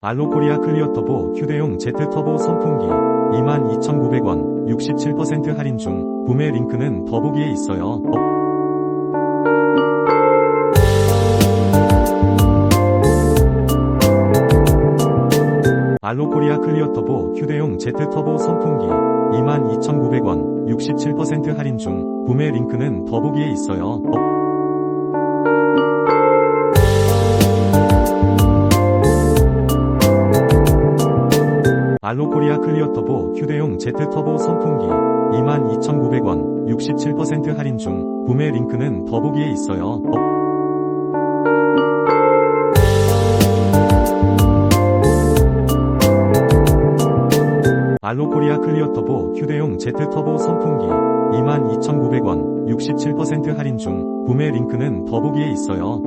알로코리아 클리어터보 휴대용 Z터보 선풍기 22,900원 67% 할인 중. 구매 링크는 더보기에 있어요. 알로코리아 클리어터보 휴대용 Z터보 선풍기 22,900원 67% 할인 중. 구매 링크는 더보기에 있어요. 알로코리아 클리어터보 휴대용 Z터보 선풍기 22,900원 67% 할인 중. 구매 링크는 더보기에 있어요. 알로코리아 클리어터보 휴대용 Z터보 선풍기 22,900원 67% 할인 중. 구매 링크는 더보기에 있어요.